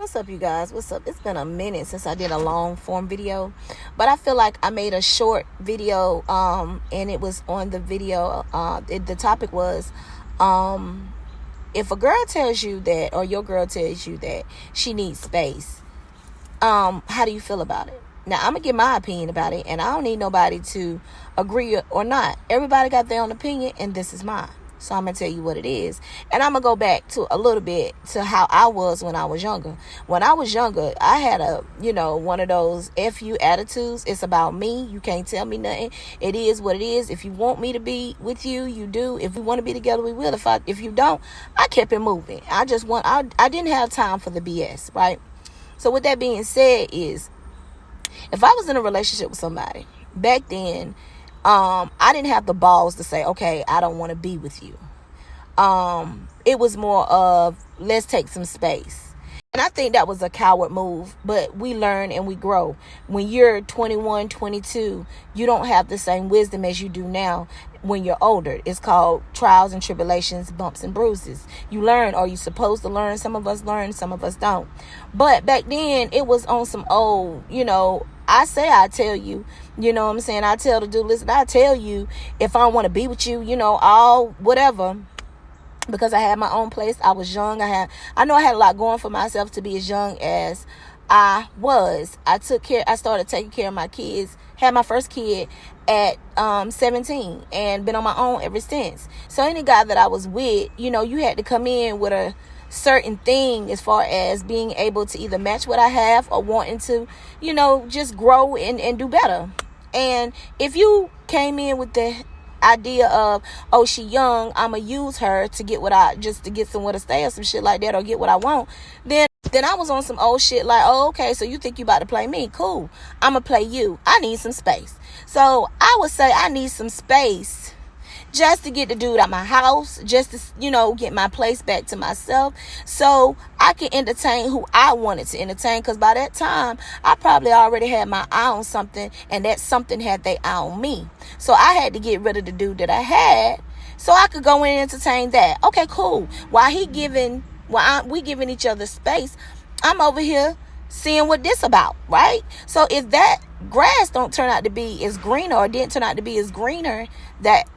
What's up, you guys? What's up? It's been a minute since I did a long form video, but I feel like I made a short video, and it was on the video. The topic was, if a girl tells you that, or your girl tells you that she needs space, how do you feel about it? Now, I'm gonna give my opinion about it, and I don't need nobody to agree or not. Everybody got their own opinion, and this is mine. So I'm going to tell you what it is. And I'm going to go back to a little bit to how I was when I was younger. When I was younger, I had one of those FU attitudes. It's about me. You can't tell me nothing. It is what it is. If you want me to be with you, you do. If we want to be together, we will. If you don't, I kept it moving. I didn't have time for the BS, right? So with that being said is, if I was in a relationship with somebody back then, I didn't have the balls to say, okay, I don't want to be with you. It was more of, let's take some space. And I think that was a coward move, but we learn and we grow. When you're 21, 22, you don't have the same wisdom as you do now when you're older. It's called trials and tribulations, bumps and bruises. You learn, or you're supposed to learn. Some of us learn, some of us don't. But back then, it was on some old, I tell you, you know what I'm saying? I tell the dude, listen, I tell you if I want to be with you, all whatever. Because I had my own place. I was young. I know I had a lot going for myself to be as young as I was. I started taking care of my kids. Had my first kid at 17 and been on my own ever since. So any guy that I was with, you had to come in with a certain thing as far as being able to either match what I have or wanting to, just grow and do better. And if you came in with the idea of, oh, she young, I'ma use her to get to get somewhere to stay or some shit like that, or get what I want, then I was on some old shit like, oh, okay, so you think you about to play me? Cool. I'ma play you. I need some space. So I would say I need some space just to get the dude out my house, just to, get my place back to myself so I can entertain who I wanted to entertain. Because by that time, I probably already had my eye on something, and that something had their eye on me. So I had to get rid of the dude that I had so I could go in and entertain that. Okay, cool. While we giving each other space, I'm over here seeing what this about, right? So if that grass don't turn out to be as greener, or didn't turn out to be as greener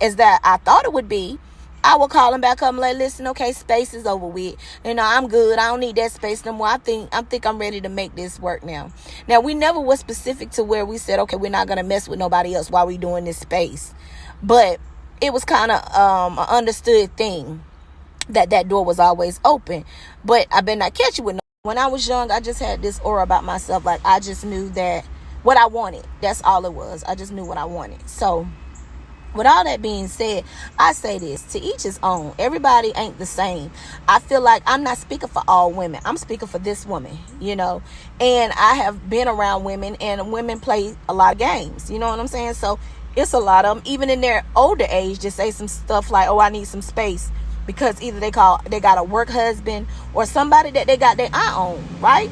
as I thought it would be, I will call him back up and like, listen, okay, space is over with. I'm good. I don't need that space no more. I think I'm ready to make this work now. Now, we never was specific to where we said, okay, we're not going to mess with nobody else while we doing this space. But it was kind of an understood thing that door was always open. But I better not catch you with no. When I was young, I just had this aura about myself. Like, I just knew that what I wanted. That's all it was. I just knew what I wanted. So with all that being said, I say this, to each his own. Everybody ain't the same. I feel like I'm not speaking for all women. I'm speaking for this woman, and I have been around women, and women play a lot of games. You know what I'm saying? So it's a lot of them, even in their older age, just say some stuff like, oh, I need some space, because either they got a work husband or somebody that they got their eye on, right?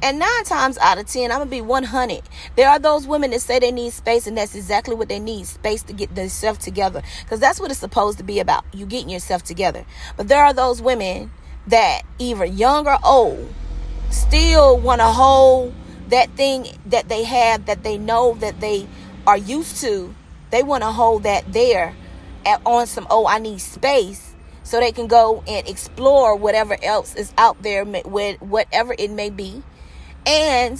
And 9 times out of 10, I'm going to be 100. There are those women that say they need space, and that's exactly what they need, space to get themselves together. Because that's what it's supposed to be about, you getting yourself together. But there are those women that, either young or old, still want to hold that thing that they have, that they know that they are used to. They want to hold that there on some, oh, I need space, so they can go and explore whatever else is out there, with whatever it may be. And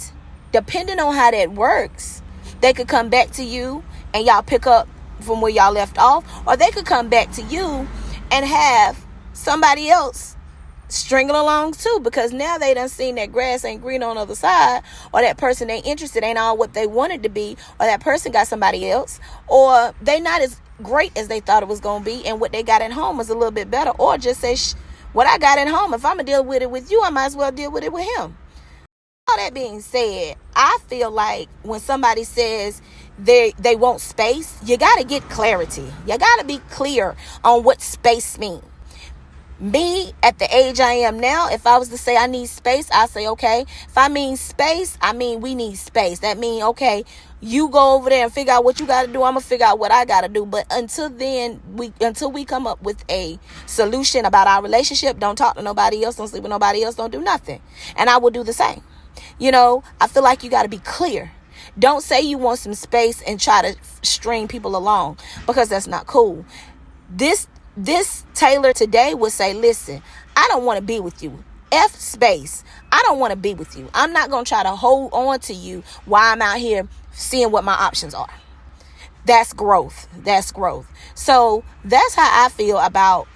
depending on how that works, they could come back to you and y'all pick up from where y'all left off, or they could come back to you and have somebody else stringing along too, because now they done seen that grass ain't green on the other side, or that person they interested ain't all what they wanted to be, or that person got somebody else, or they not as great as they thought it was going to be, and what they got at home was a little bit better. Or just say, what I got at home, if I'm going to deal with it with you, I might as well deal with it with him. All that being said, I feel like when somebody says they want space, you got to get clarity. You got to be clear on what space means. Me, at the age I am now, if I was to say I need space, I say, okay. If I mean space, I mean we need space. That means, okay, You go over there and figure out what you got to do. I'm going to figure out what I got to do. But until we come up with a solution about our relationship, don't talk to nobody else. Don't sleep with nobody else. Don't do nothing. And I will do the same. I feel like you got to be clear. Don't say you want some space and try to string people along, because that's not cool. This Taylor today would say, listen, I don't want to be with you. F space. I don't want to be with you. I'm not going to try to hold on to you while I'm out here seeing what my options are. That's growth. So that's how I feel about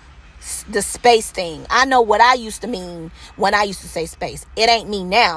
the space thing. I know what I used to mean when I used to say space. It ain't me now.